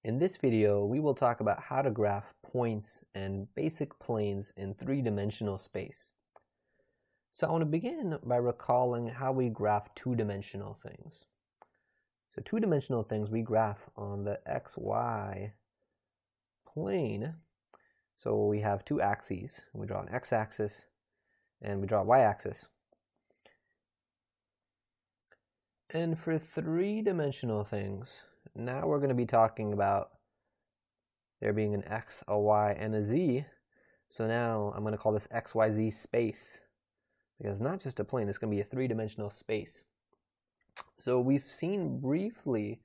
In this video, we will talk about how to graph points and basic planes in three-dimensional space. So I want to begin by recalling how we graph two-dimensional things. So two-dimensional things we graph on the xy plane. So we have two axes. We draw an x-axis and we draw a y-axis. And for three-dimensional things, now we're going to be talking about there being an x, a y, and a z. So now I'm going to call this xyz space, because it's not just a plane, it's going to be a three-dimensional space. So we've seen briefly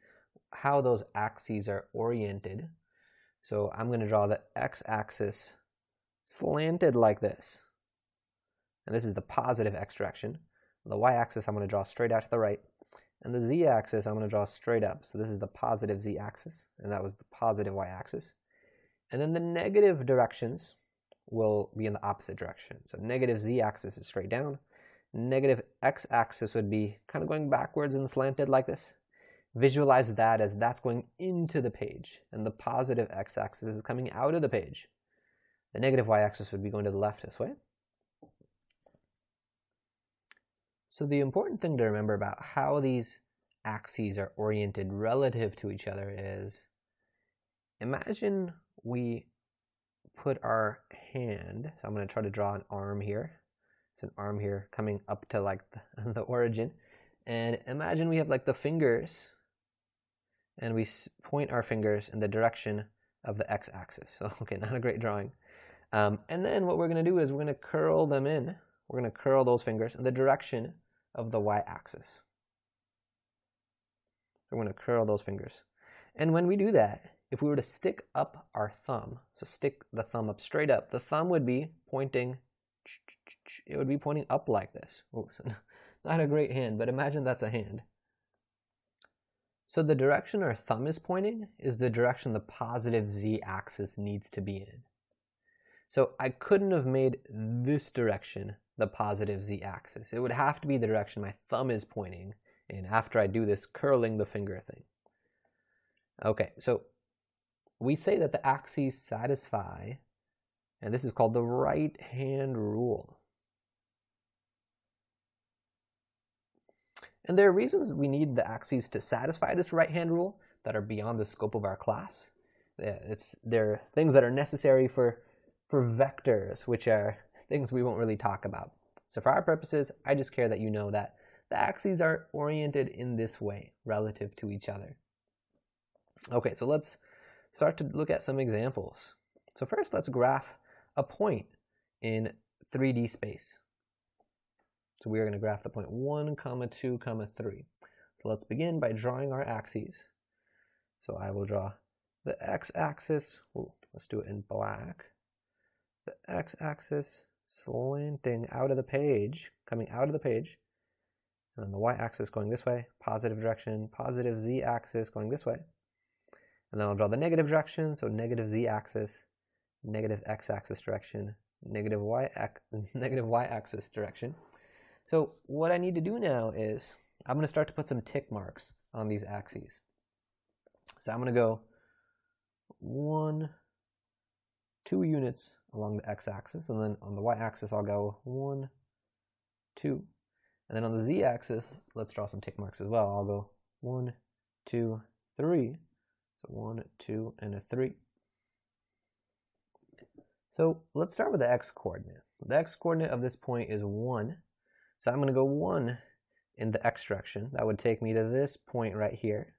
how those axes are oriented. So I'm going to draw the x-axis slanted like this. And this is the positive x direction. The y-axis I'm going to draw straight out to the right. And the z-axis I'm going to draw straight up. So this is the positive z-axis, and that was the positive y-axis. And then the negative directions will be in the opposite direction. So negative z-axis is straight down. Negative x-axis would be kind of going backwards and slanted like this. Visualize that as that's going into the page, and the positive x-axis is coming out of the page. The negative y-axis would be going to the left this way. So the important thing to remember about how these axes are oriented relative to each other is, imagine we put our hand, so I'm going to try to draw an arm here. It's an arm here coming up to like the origin. And imagine we have like the fingers, and we point our fingers in the direction of the x-axis. So, okay, not a great drawing. And then what we're going to do is we're going to curl them in. We're going to curl those fingers in the direction of the y-axis. We're going to curl those fingers. And when we do that, if we were to stick up our thumb, so stick the thumb up straight up, the thumb would be pointing, it would be pointing up like this. Oh, so not a great hand, but imagine that's a hand. So the direction our thumb is pointing is the direction the positive z-axis needs to be in. So I couldn't have made this direction the positive z-axis. It would have to be the direction my thumb is pointing in after I do this curling the finger thing. Okay, so we say that the axes satisfy, and this is called the right-hand rule. And there are reasons we need the axes to satisfy this right-hand rule that are beyond the scope of our class. They're things that are necessary for vectors, which are things we won't really talk about. So for our purposes, I just care that you know that the axes are oriented in this way relative to each other. Okay, so let's start to look at some examples. So first, let's graph a point in 3D space. So we are going to graph the point 1, 2, 3. So let's begin by drawing our axes. So I will draw the x-axis. Let's do it in black. The x-axis slanting out of the page, coming out of the page. And then the y-axis going this way, positive direction, positive z-axis going this way. And then I'll draw the negative direction, so negative z-axis, negative x-axis direction, negative y-axis direction. So what I need to do now is I'm going to start to put some tick marks on these axes. So I'm going to go 2 units along the x-axis, and then on the y-axis I'll go 1, 2. And then on the z-axis, let's draw some tick marks as well. I'll go 1, 2, 3. So 1, 2, and a 3. So let's start with the x-coordinate. The x-coordinate of this point is 1. So I'm going to go 1 in the x direction. That would take me to this point right here.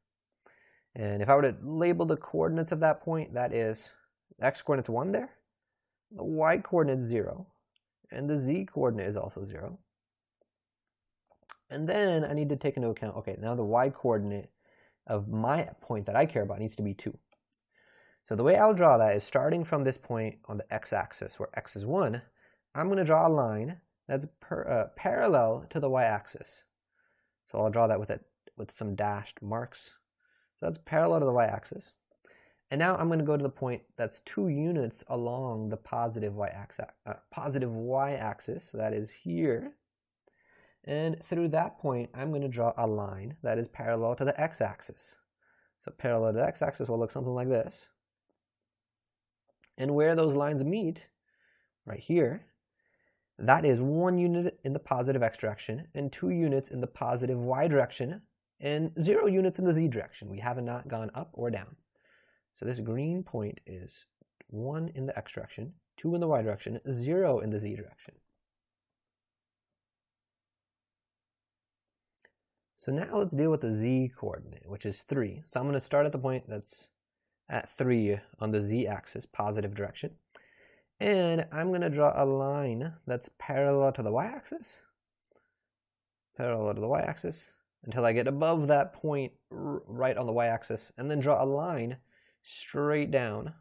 And if I were to label the coordinates of that point, that is, the x-coordinate's 1 there, the y-coordinate is 0, and the z-coordinate is also 0. And then I need to take into account, okay, now the y-coordinate of my point that I care about needs to be 2. So the way I'll draw that is starting from this point on the x-axis where x is 1, I'm going to draw a line that's parallel to the y-axis. So I'll draw that with some dashed marks. So that's parallel to the y-axis. And now I'm going to go to the point that's 2 units along the positive y-axis, so that is here. And through that point, I'm going to draw a line that is parallel to the x-axis. So parallel to the x-axis will look something like this. And where those lines meet, right here, that is 1 unit in the positive x direction and 2 units in the positive y direction and 0 units in the z direction. We have not gone up or down. So this green point is 1 in the x direction, 2 in the y direction, 0 in the z direction. So now let's deal with the z coordinate, which is 3. So I'm going to start at the point that's at 3 on the z-axis, positive direction. And I'm going to draw a line that's parallel to the y-axis, until I get above that point right on the y-axis, and then draw a line straight down.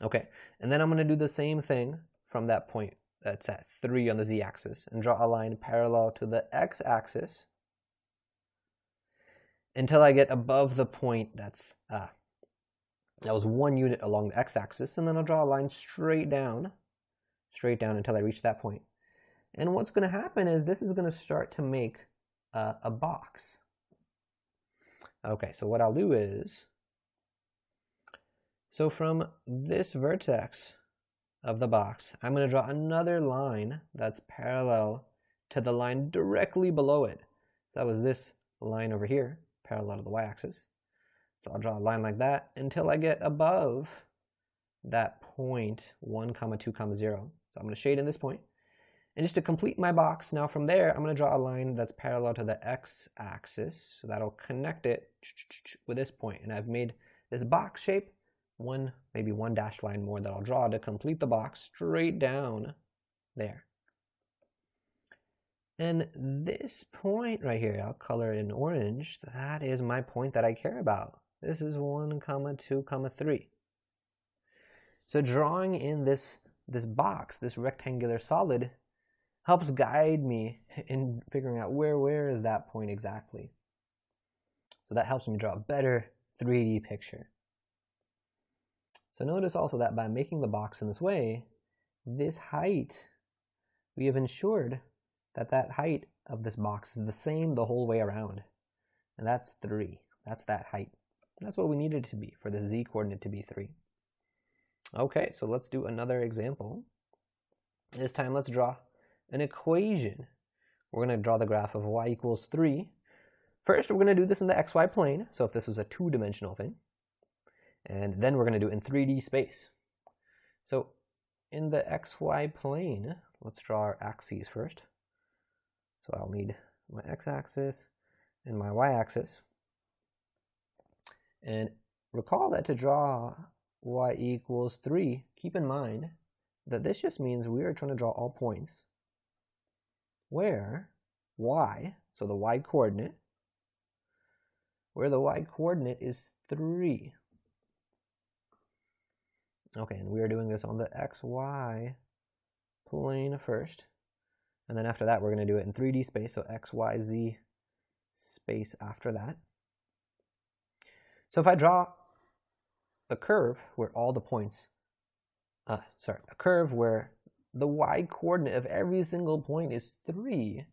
Okay, and then I'm going to do the same thing from that point that's at 3 on the z-axis, and draw a line parallel to the x-axis until I get above the point that's that was 1 unit along the x-axis, and then I'll draw a line straight down until I reach that point. And what's going to happen is this is going to start to make a box. Okay, so what I'll do is, so from this vertex of the box, I'm going to draw another line that's parallel to the line directly below it. So that was this line over here, parallel to the y-axis. So I'll draw a line like that until I get above that point 1, 2, 0. So I'm going to shade in this point. And just to complete my box, now from there, I'm going to draw a line that's parallel to the x-axis. So that'll connect it with this point. And I've made this box shape, maybe one dashed line more that I'll draw to complete the box straight down there. And this point right here, I'll color in orange, that is my point that I care about. This is 1, 2, 3. So drawing in this box, this rectangular solid, helps guide me in figuring out where is that point exactly. So that helps me draw a better 3D picture. So notice also that by making the box in this way, this height, we have ensured that that height of this box is the same the whole way around. And that's 3. That's that height. That's what we needed it to be for the z coordinate to be 3. Okay, so let's do another example. This time let's draw an equation. We're going to draw the graph of y equals 3. First, we're going to do this in the xy plane, so if this was a 2-dimensional thing. And then we're going to do it in 3D space. So in the xy plane, let's draw our axes first. So I'll need my x-axis and my y-axis. And recall that to draw y equals 3, keep in mind that this just means we are trying to draw all points where y, so the y coordinate, where the y coordinate is 3. Okay, and we are doing this on the xy plane first. And then after that, we're going to do it in 3D space, so x, y, z space after that. So if I draw a curve where all the points, a curve where the y coordinate of every single point is 3,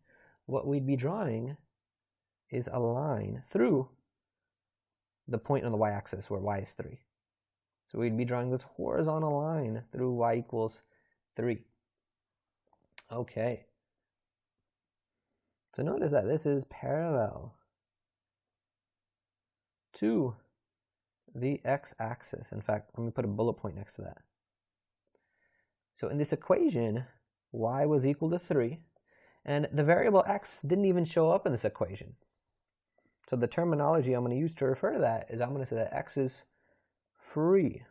what we'd be drawing is a line through the point on the y-axis where y is 3. So we'd be drawing this horizontal line through y equals 3. Okay. So notice that this is parallel to the x-axis. In fact, let me put a bullet point next to that. So in this equation, y was equal to 3, and the variable x didn't even show up in this equation. So the terminology I'm going to use to refer to that is I'm going to say that x is free.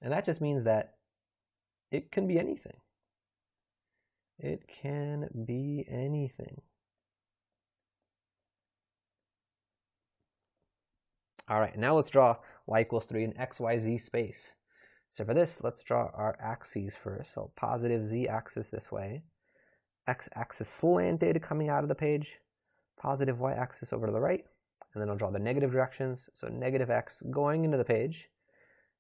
And that just means that it can be anything. It can be anything. All right, now let's draw y equals 3 in x, y, z space. So for this, let's draw our axes first. So positive z-axis this way, x-axis slanted coming out of the page, positive y-axis over to the right, and then I'll draw the negative directions. So negative x going into the page,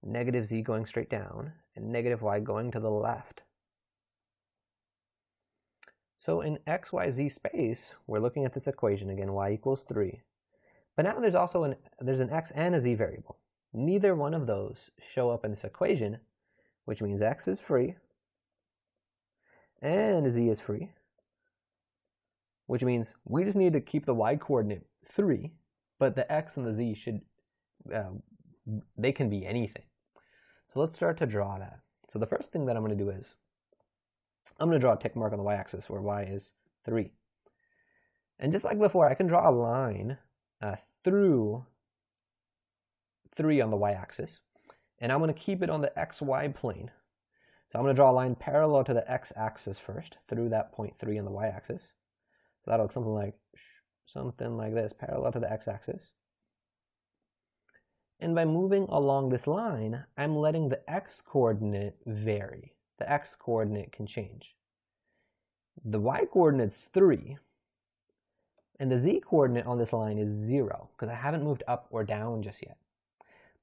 negative z going straight down, and negative y going to the left. So in x, y, z space, we're looking at this equation again, y equals 3. But now there's an x and a z variable. Neither one of those show up in this equation, which means x is free and z is free, which means we just need to keep the y coordinate 3, but the x and the z should, they can be anything. So let's start to draw that. So the first thing that I'm going to do is, I'm going to draw a tick mark on the y-axis where y is 3. And just like before, I can draw a line through 3 on the y-axis, and I'm going to keep it on the xy plane. So I'm going to draw a line parallel to the x-axis first, through that point 3 on the y-axis. So that'll look something like this, parallel to the x-axis. And by moving along this line, I'm letting the x-coordinate vary. The x-coordinate can change. The y-coordinate's 3, and the z-coordinate on this line is 0, because I haven't moved up or down just yet.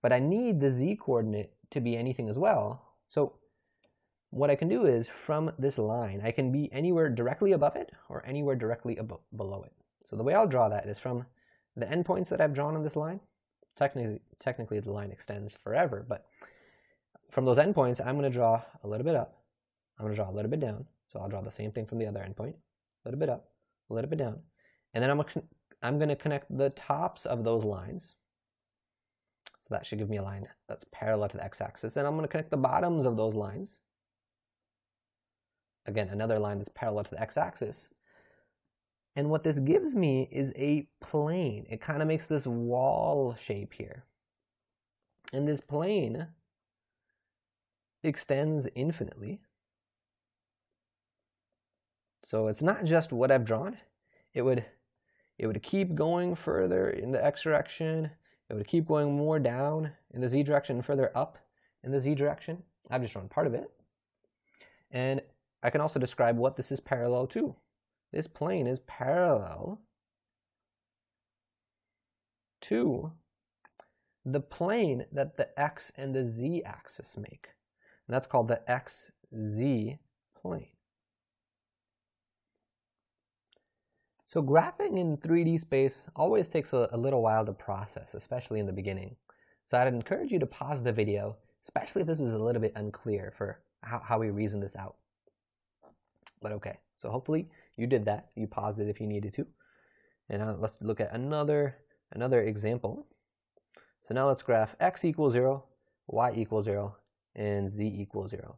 But I need the z-coordinate to be anything as well. So what I can do is, from this line, I can be anywhere directly above it or anywhere directly below it. So the way I'll draw that is from the endpoints that I've drawn on this line. Technically the line extends forever, but from those endpoints, I'm going to draw a little bit up. I'm going to draw a little bit down. So I'll draw the same thing from the other endpoint. A little bit up, a little bit down. And then I'm going to connect the tops of those lines. So that should give me a line that's parallel to the x-axis. And I'm going to connect the bottoms of those lines. Again, another line that's parallel to the x-axis. And what this gives me is a plane. It kind of makes this wall shape here. And this plane extends infinitely. So it's not just what I've drawn. It would keep going further in the x direction. It would keep going more down in the z direction and further up in the z direction. I've just drawn part of it. And I can also describe what this is parallel to. This plane is parallel to the plane that the x and the z axis make. And that's called the xz plane. So graphing in 3D space always takes a little while to process, especially in the beginning. So I'd encourage you to pause the video, especially if this is a little bit unclear for how we reason this out. But okay, so hopefully you did that. You paused it if you needed to. And now let's look at another example. So now let's graph x equals 0, y equals 0, and z equals 0.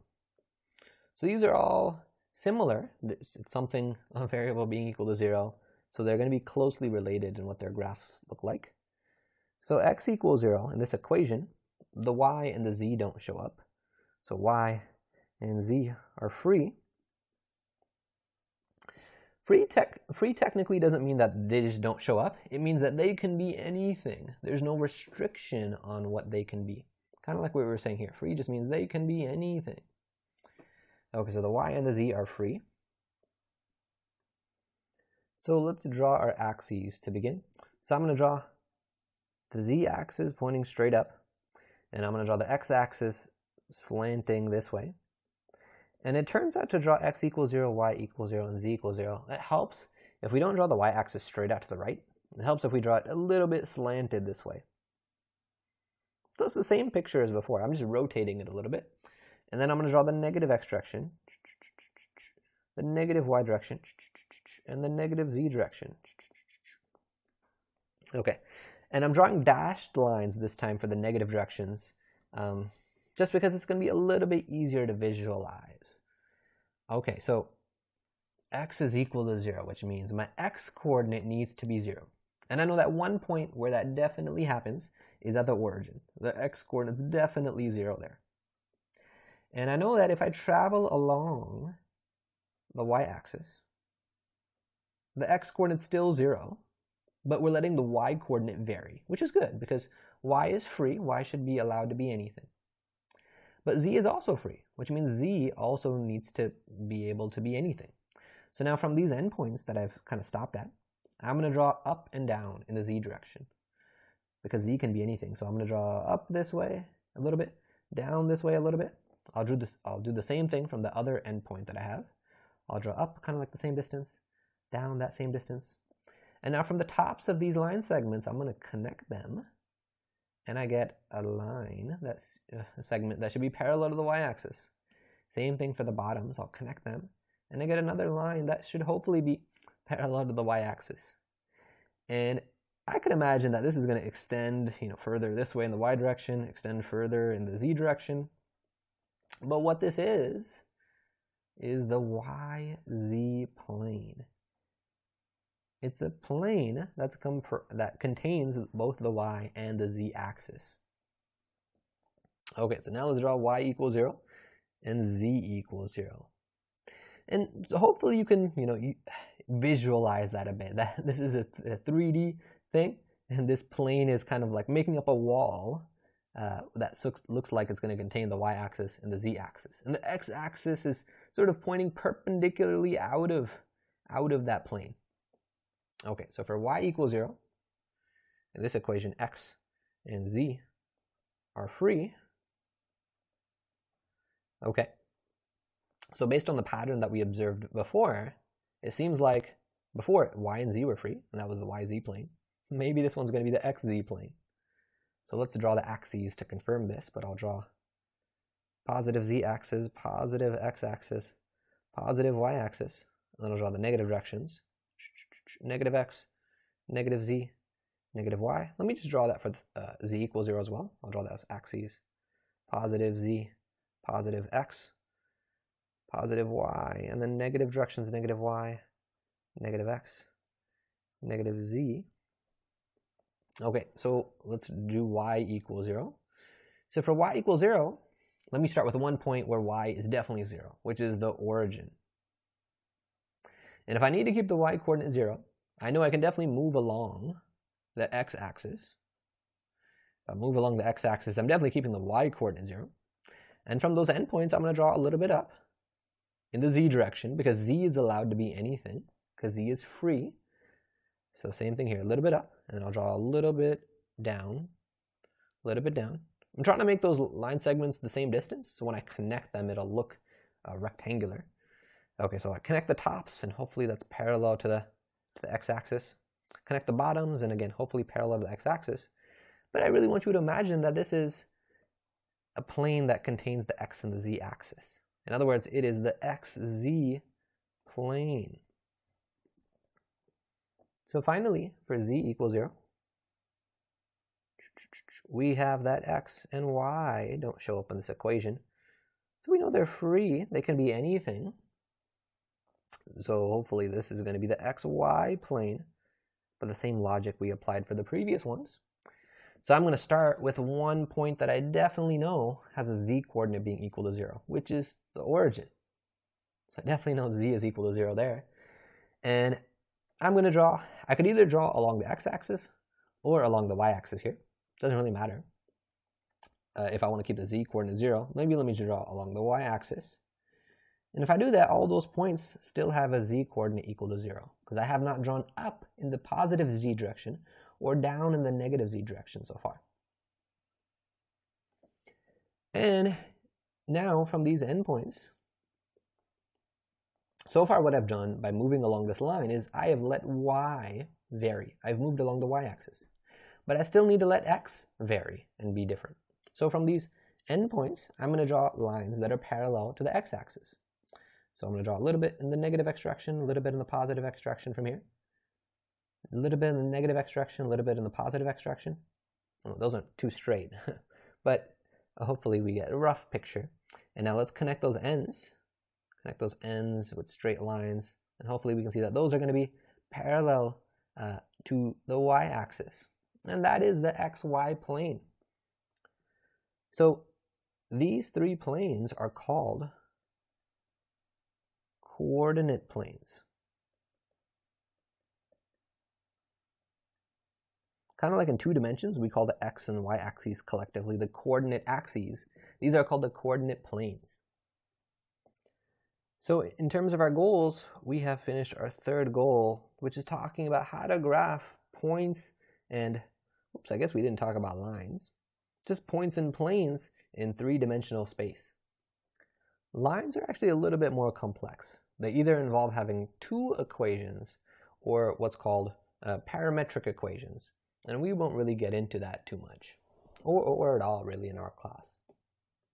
So these are all similar. It's something, a variable being equal to 0. So they're going to be closely related in what their graphs look like. So x equals 0 in this equation, the y and the z don't show up. So y and z are free. Free technically doesn't mean that they just don't show up. It means that they can be anything. There's no restriction on what they can be. Kind of like what we were saying here. Free just means they can be anything. Okay, so the y and the z are free. So let's draw our axes to begin. So I'm going to draw the z-axis pointing straight up. And I'm going to draw the x-axis slanting this way. And it turns out to draw x equals 0, y equals 0, and z equals 0. It helps if we don't draw the y-axis straight out to the right. It helps if we draw it a little bit slanted this way. So it's the same picture as before. I'm just rotating it a little bit. And then I'm going to draw the negative x direction, the negative y direction, and the negative z direction. Okay, and I'm drawing dashed lines this time for the negative directions. Just because it's going to be a little bit easier to visualize. Okay, so x is equal to 0, which means my x coordinate needs to be 0. And I know that one point where that definitely happens is at the origin. The x coordinate's definitely 0 there. And I know that if I travel along the y-axis, the x coordinate's still 0, but we're letting the y coordinate vary, which is good because y is free. Y should be allowed to be anything. But z is also free, which means z also needs to be able to be anything. So now from these endpoints that I've kind of stopped at, I'm going to draw up and down in the z direction because z can be anything. So I'm going to draw up this way a little bit, down this way a little bit. I'll do the same thing from the other endpoint that I have. I'll draw up kind of like the same distance, down that same distance. And now from the tops of these line segments, I'm going to connect them, and I get a line that's a segment that should be parallel to the y-axis. Same thing for the bottoms. I'll connect them, and I get another line that should hopefully be parallel to the y-axis. And I can imagine that this is going to extend, further this way in the y direction, extend further in the z direction. But what this is the YZ plane. It's a plane that contains both the y and the z axis. Okay, so now let's draw y equals 0 and z equals 0. And so hopefully you can, visualize that a bit. That this is a 3D thing, and this plane is kind of like making up a wall that looks like it's going to contain the y-axis and the z-axis. And the x-axis is sort of pointing perpendicularly out of that plane. Okay, so for y equals 0, in this equation, x and z are free. Okay, so based on the pattern that we observed before, it seems like before y and z were free, and that was the yz plane. Maybe this one's going to be the xz plane. So let's draw the axes to confirm this, but I'll draw positive z-axis, positive x-axis, positive y-axis, and then I'll draw the negative directions. Negative x, negative z, negative y. Let me just draw that for z equals 0 as well. I'll draw that as axes. Positive z, positive x, positive y, and then negative directions, negative y, negative x, negative z. Okay, so let's do y equals 0. So for y equals 0, let me start with one point where y is definitely 0, which is the origin. And if I need to keep the y coordinate 0, I know I can definitely move along the x-axis. If I move along the x-axis, I'm definitely keeping the y coordinate 0. And from those endpoints, I'm going to draw a little bit up in the z direction, because z is allowed to be anything, because z is free. So same thing here, a little bit up, and then I'll draw a little bit down, a little bit down. I'm trying to make those line segments the same distance, so when I connect them, it'll look rectangular. Okay, so I connect the tops, and hopefully that's parallel to the x-axis. Connect the bottoms, and again, hopefully parallel to the x-axis. But I really want you to imagine that this is a plane that contains the x and the z-axis. In other words, it is the xz plane. So finally, for z equals 0, we have that x and y don't show up in this equation. So we know they're free. They can be anything. So hopefully this is going to be the xy plane, but the same logic we applied for the previous ones. So I'm going to start with one point that I definitely know has a z coordinate being equal to 0, which is the origin. So I definitely know z is equal to 0 there. And I'm going to draw, I could either draw along the x-axis or along the y-axis here. Doesn't really matter. If I want to keep the z coordinate 0, maybe let me draw along the y-axis. And if I do that, all those points still have a z coordinate equal to 0, because I have not drawn up in the positive z direction or down in the negative z direction so far. And now from these endpoints, so far what I've done by moving along this line is I have let y vary. I've moved along the y-axis. But I still need to let x vary and be different. So from these endpoints, I'm going to draw lines that are parallel to the x-axis. So I'm going to draw a little bit in the negative x direction, a little bit in the positive x direction from here. A little bit in the negative x direction, a little bit in the positive x direction. Oh, those aren't too straight, but hopefully we get a rough picture. And now let's connect those ends. Connect those ends with straight lines, and hopefully we can see that those are going to be parallel to the y-axis. And that is the xy plane. So these three planes are called coordinate planes. Kind of like in 2 dimensions, we call the x and y axes collectively the coordinate axes. These are called the coordinate planes. So in terms of our goals, we have finished our third goal, which is talking about how to graph points and, oops, I guess we didn't talk about lines, just points and planes in 3-dimensional space. Lines are actually a little bit more complex. They either involve having 2 equations or what's called parametric equations. And we won't really get into that too much, or at all really in our class.